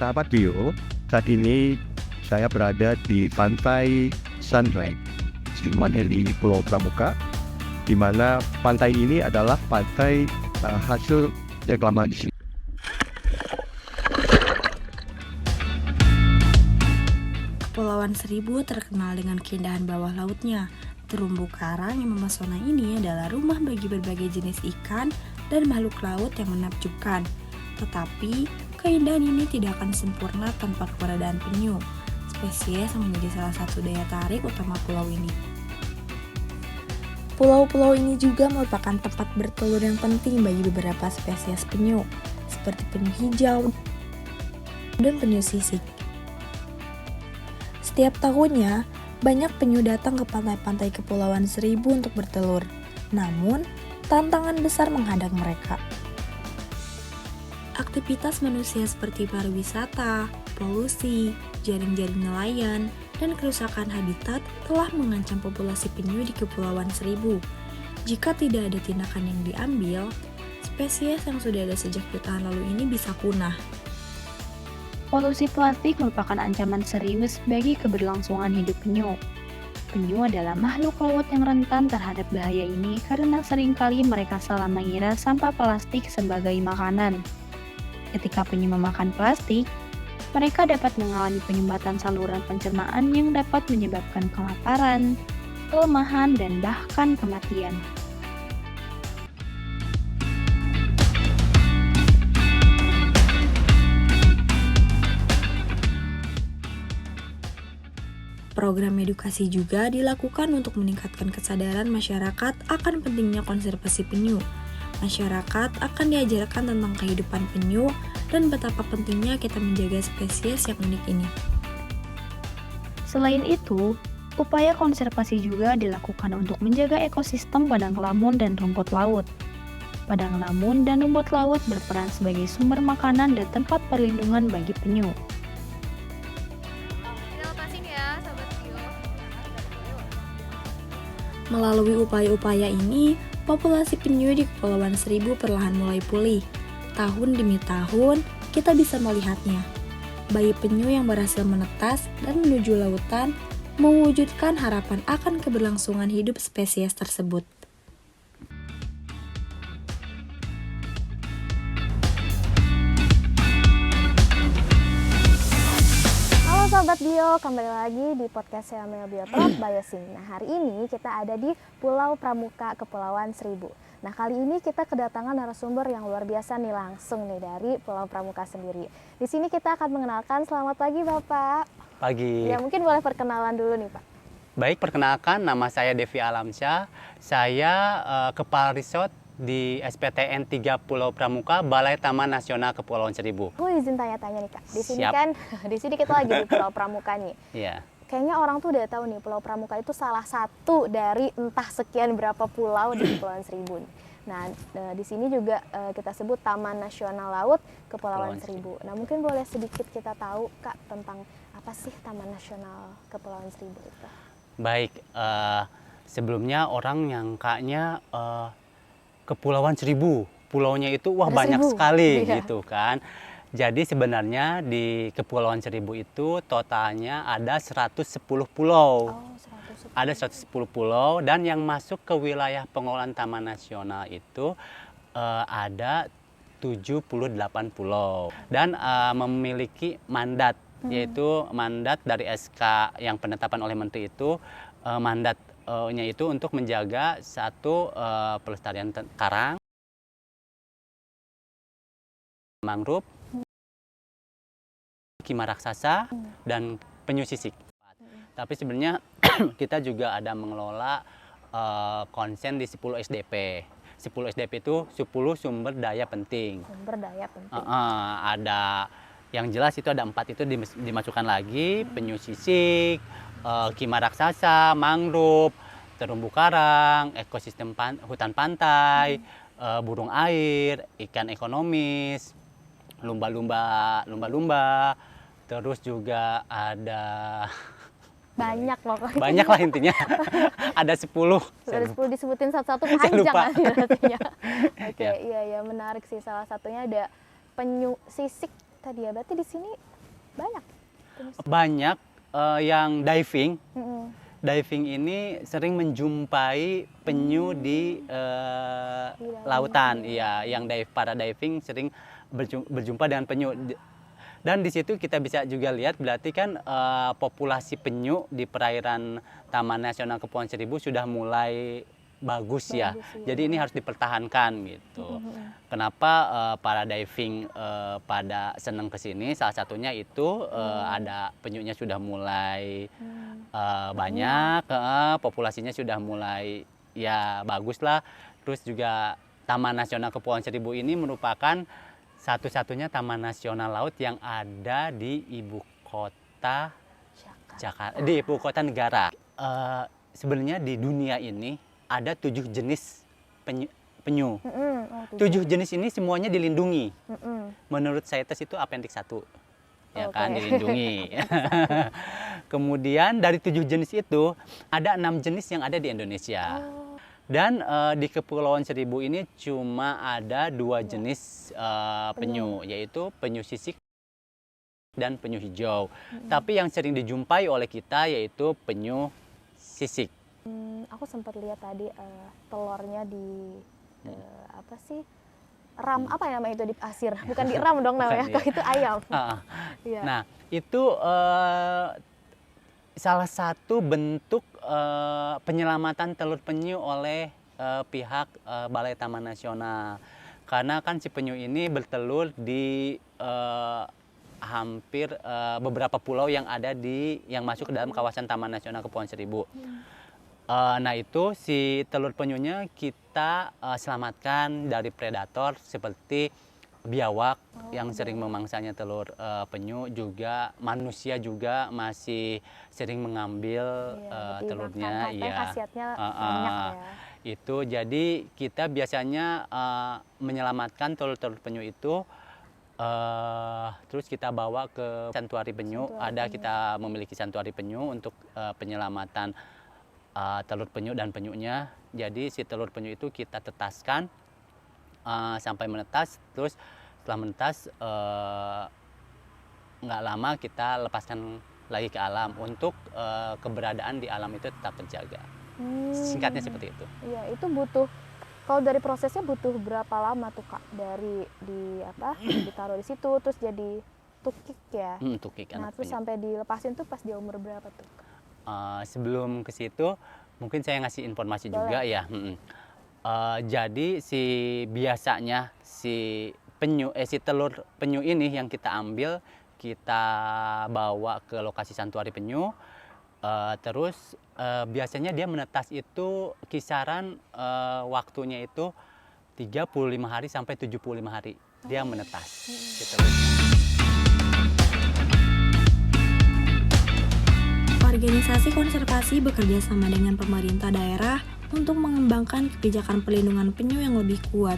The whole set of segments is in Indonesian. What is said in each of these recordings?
Sahabat Bio, saat ini saya berada di pantai Sunrise, tepatnya di Pulau Pramuka, di mana pantai ini adalah pantai hasil reklamasi. Kepulauan Seribu terkenal dengan keindahan bawah lautnya. Terumbu karang yang memesona ini adalah rumah bagi berbagai jenis ikan dan makhluk laut yang menakjubkan. Tetapi, keindahan ini tidak akan sempurna tanpa keberadaan penyu, spesies yang menjadi salah satu daya tarik utama pulau ini. Pulau-pulau ini juga merupakan tempat bertelur yang penting bagi beberapa spesies penyu, seperti penyu hijau dan penyu sisik. Setiap tahunnya, banyak penyu datang ke pantai-pantai Kepulauan Seribu untuk bertelur. Namun, tantangan besar menghadang mereka. Aktivitas manusia seperti pariwisata, polusi, jaring-jaring nelayan, dan kerusakan habitat telah mengancam populasi penyu di Kepulauan Seribu. Jika tidak ada tindakan yang diambil, spesies yang sudah ada sejak jutaan lalu ini bisa punah. Polusi plastik merupakan ancaman serius bagi keberlangsungan hidup penyu. Penyu adalah makhluk laut yang rentan terhadap bahaya ini karena seringkali mereka salah mengira sampah plastik sebagai makanan. Ketika penyu memakan plastik, mereka dapat mengalami penyumbatan saluran pencernaan yang dapat menyebabkan kelaparan, kelemahan, dan bahkan kematian. Program edukasi juga dilakukan untuk meningkatkan kesadaran masyarakat akan pentingnya konservasi penyu. Masyarakat akan diajarkan tentang kehidupan penyu dan betapa pentingnya kita menjaga spesies yang unik ini. Selain itu, upaya konservasi juga dilakukan untuk menjaga ekosistem padang lamun dan rumput laut. Padang lamun dan rumput laut berperan sebagai sumber makanan dan tempat perlindungan bagi penyu. Melalui upaya-upaya ini, populasi penyu di Kepulauan Seribu perlahan mulai pulih. Tahun demi tahun, kita bisa melihatnya. Bayi penyu yang berhasil menetas dan menuju lautan mewujudkan harapan akan keberlangsungan hidup spesies tersebut. Sobat Bio, kembali lagi di podcast Mel Biotrop Biosing. Nah, hari ini kita ada di Pulau Pramuka, Kepulauan Seribu. Nah, kali ini kita kedatangan narasumber yang luar biasa nih, langsung nih dari Pulau Pramuka sendiri. Di sini kita akan mengenalkan, selamat pagi Bapak. Pagi. Ya, mungkin boleh perkenalan dulu nih Pak. Baik, perkenalkan nama saya Devi Alamsyah. Saya Kepala Resort di SPTN 3 Pulau Pramuka, Balai Taman Nasional Kepulauan Seribu. Aku izin tanya-tanya nih Kak. Di sini Siap. kan, di sini kita lagi di Pulau Pramuka nih. Iya. Kayaknya orang tuh udah tahu nih Pulau Pramuka itu salah satu dari entah sekian berapa pulau di Kepulauan Seribu. Nah, di sini juga kita sebut Taman Nasional Laut Kepulauan Seribu. Nah, mungkin boleh sedikit kita tahu Kak tentang apa sih Taman Nasional Kepulauan Seribu itu? Baik, sebelumnya orang nyangkanya Kepulauan Seribu, pulaunya itu wah banyak sekali iya. gitu kan. Jadi sebenarnya di Kepulauan Seribu itu totalnya ada 110 pulau. Oh, 110. Ada 110 pulau dan yang masuk ke wilayah pengelolaan Taman Nasional itu ada 78 pulau dan memiliki mandat, yaitu mandat dari SK yang penetapan oleh Menteri itu, mandatnya itu untuk menjaga satu pelestarian karang, mangrove, kima raksasa, dan penyu sisik. Tapi sebenarnya kita juga ada mengelola konsen di 10 SDP. 10 SDP itu 10 sumber daya penting. Sumber daya penting. Ada yang jelas itu ada 4 itu dimasukkan lagi, penyu sisik, kima raksasa, mangrove, terumbu karang, ekosistem hutan pantai, burung air, ikan ekonomis, lumba-lumba, terus juga ada banyak pokoknya. banyak lah intinya. Ada 10. Ada 10 disebutin satu-satu Saya panjang lupa. nanti artinya. Oke, Ya. iya menarik sih, salah satunya ada penyu sisik tadi ya. Berarti di sini banyak jenis. Banyak yang diving. Mm-mm. Diving ini sering menjumpai penyu di dalam lautan. air. Iya, yang para diving sering berjumpa dengan penyu. Dan di situ kita bisa juga lihat berarti kan populasi penyu di perairan Taman Nasional Kepulauan Seribu sudah mulai bagus ya. Bagus, iya. Jadi ini harus dipertahankan gitu. Kenapa para diving pada senang ke sini? Salah satunya itu ada penyunya sudah mulai banyak, populasinya sudah mulai ya bagus lah. Terus juga Taman Nasional Kepulauan Seribu ini merupakan satu-satunya taman nasional laut yang ada di ibu kota Jakarta, di ibu kota negara. Sebenarnya di dunia ini ada 7 jenis penyu. Oh, 7 jenis ini semuanya dilindungi. Mm-mm. Menurut CITES itu Appendix 1. Ya Oke. kan, dilindungi. Kemudian dari 7 jenis itu ada 6 jenis yang ada di Indonesia. Dan di Kepulauan Seribu ini cuma ada 2 jenis penyu, yaitu penyu sisik dan penyu hijau. Tapi yang sering dijumpai oleh kita yaitu penyu sisik. Aku sempat lihat tadi telurnya di apa sih? Ram apa ya namanya itu di pasir? Bukan di ram dong namanya. Bukan, Kalau itu ayam. Iya. Nah, itu salah satu bentuk penyelamatan telur penyu oleh pihak Balai Taman Nasional. Karena kan si penyu ini bertelur di hampir beberapa pulau yang ada yang masuk ke dalam kawasan Taman Nasional Kepulauan Seribu. Nah itu si telur penyunya kita selamatkan dari predator seperti biawak yang sering memangsanya telur penyu, juga manusia juga masih sering mengambil telurnya. Iya, khasiatnya banyak ya. Itu jadi kita biasanya menyelamatkan telur-telur penyu itu terus kita bawa ke santuari penyu. Kita memiliki santuari penyu untuk penyelamatan telur penyu dan penyunya. Jadi si telur penyu itu kita tetaskan sampai menetas, terus setelah menetas nggak lama kita lepaskan lagi ke alam untuk keberadaan di alam itu tetap terjaga. Singkatnya seperti itu. Iya, itu butuh, kalau dari prosesnya butuh berapa lama tuh Kak? Dari ditaruh di situ terus jadi tukik ya. Tukik Nah, anak terus penyu. sampai dilepasin tuh pas dia umur berapa tuh Kak? Sebelum ke situ mungkin saya ngasih informasi Boleh. juga ya. Jadi biasanya si telur penyu ini yang kita ambil, kita bawa ke lokasi santuari penyu. Terus biasanya dia menetas itu kisaran waktunya itu 35 hari sampai 75 hari dia menetas. Si telurnya. Organisasi konservasi bekerja sama dengan pemerintah daerah untuk mengembangkan kebijakan pelindungan penyu yang lebih kuat.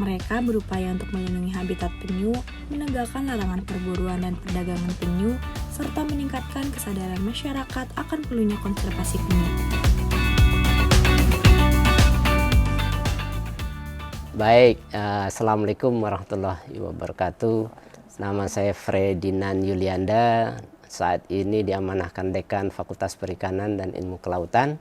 Mereka berupaya untuk melindungi habitat penyu, menegakkan larangan perburuan dan perdagangan penyu, serta meningkatkan kesadaran masyarakat akan perlunya konservasi penyu. Baik, Assalamualaikum warahmatullahi wabarakatuh. Nama saya Fredinan Yulianda. Saat ini diamanahkan Dekan Fakultas Perikanan dan Ilmu Kelautan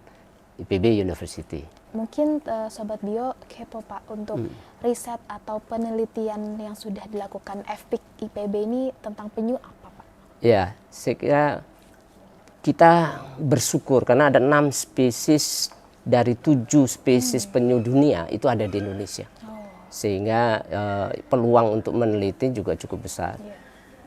IPB University. Mungkin Sobat Bio kepo Pak untuk riset atau penelitian yang sudah dilakukan FPIK IPB ini tentang penyu apa Pak? Ya, saya kira kita bersyukur karena ada 6 spesies dari 7 spesies penyu dunia itu ada di Indonesia. Sehingga peluang untuk meneliti juga cukup besar.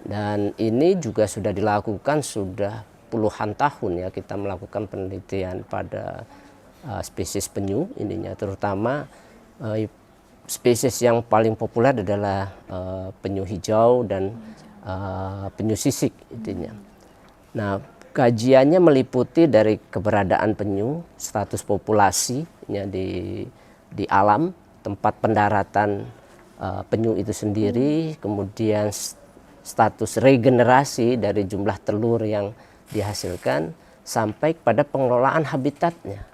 Dan ini juga sudah dilakukan sudah puluhan tahun ya, kita melakukan penelitian pada spesies penyu ininya, terutama spesies yang paling populer adalah penyu hijau dan penyu sisik intinya. Nah, kajiannya meliputi dari keberadaan penyu, status populasinya di alam, tempat pendaratan penyu itu sendiri, kemudian status regenerasi dari jumlah telur yang dihasilkan sampai pada pengelolaan habitatnya.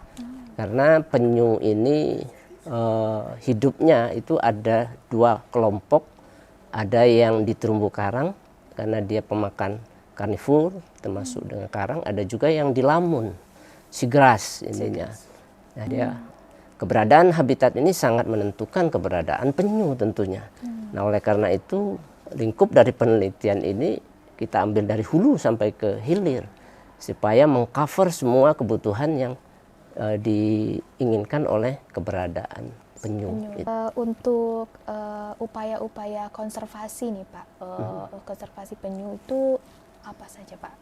Karena penyu ini hidupnya itu ada 2 kelompok ada yang di terumbu karang karena dia pemakan karnivor termasuk dengan karang, ada juga yang di lamun, seagrass ininya. Nah, dia keberadaan habitat ini sangat menentukan keberadaan penyu tentunya. Nah, oleh karena itu lingkup dari penelitian ini kita ambil dari hulu sampai ke hilir supaya mengcover semua kebutuhan yang diinginkan oleh keberadaan penyu. Untuk upaya-upaya konservasi nih Pak, konservasi penyu itu apa saja Pak?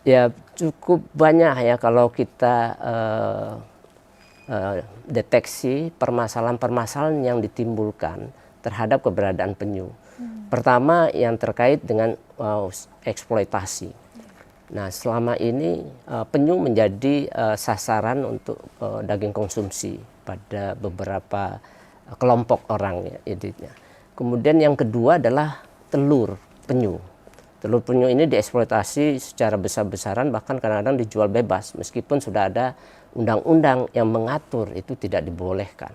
Ya cukup banyak ya kalau kita deteksi permasalahan-permasalahan yang ditimbulkan terhadap keberadaan penyu. Pertama yang terkait dengan eksploitasi. Nah, selama ini penyu menjadi sasaran untuk daging konsumsi pada beberapa kelompok orang ya, intinya. Kemudian yang kedua adalah telur penyu. Telur penyu ini dieksploitasi secara besar-besaran, bahkan kadang-kadang dijual bebas meskipun sudah ada undang-undang yang mengatur itu tidak dibolehkan.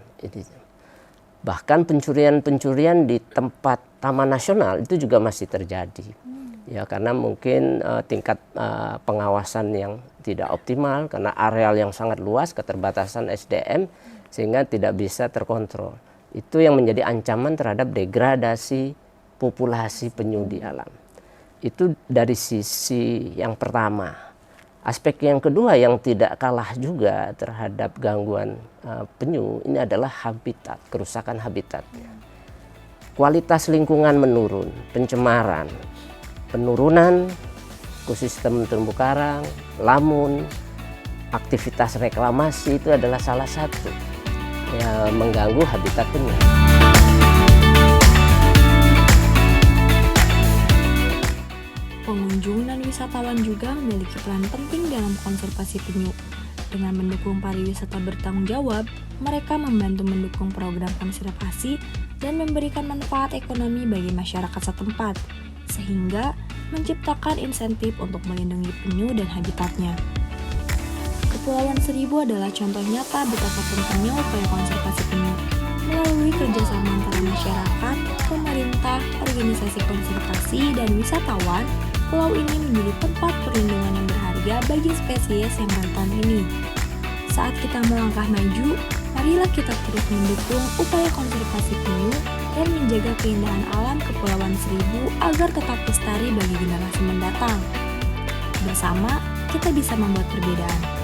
Bahkan pencurian-pencurian di tempat taman nasional itu juga masih terjadi. Ya, karena mungkin tingkat pengawasan yang tidak optimal karena areal yang sangat luas, keterbatasan SDM sehingga tidak bisa terkontrol. Itu yang menjadi ancaman terhadap degradasi populasi penyu di alam. Itu dari sisi yang pertama. Aspek yang kedua yang tidak kalah juga terhadap gangguan penyu ini adalah habitat, kerusakan habitat. Kualitas lingkungan menurun, pencemaran, penurunan ekosistem terumbu karang, lamun, aktivitas reklamasi itu adalah salah satu yang mengganggu habitat penyu. Pengunjung dan wisatawan juga memiliki peran penting dalam konservasi penyu. Dengan mendukung pariwisata bertanggung jawab, mereka membantu mendukung program konservasi dan memberikan manfaat ekonomi bagi masyarakat setempat, sehingga menciptakan insentif untuk melindungi penyu dan habitatnya. Kepulauan Seribu adalah contoh nyata betapa pentingnya upaya konservasi penyu. Melalui kerjasama antara masyarakat, pemerintah, organisasi konservasi, dan wisatawan, pulau ini menjadi tempat perlindungan yang berharga bagi spesies yang rentan ini. Saat kita melangkah maju, marilah kita terus mendukung upaya konservasi penyu dan menjaga keindahan alam Kepulauan Seribu agar tetap lestari bagi generasi mendatang. Bersama, kita bisa membuat perbedaan.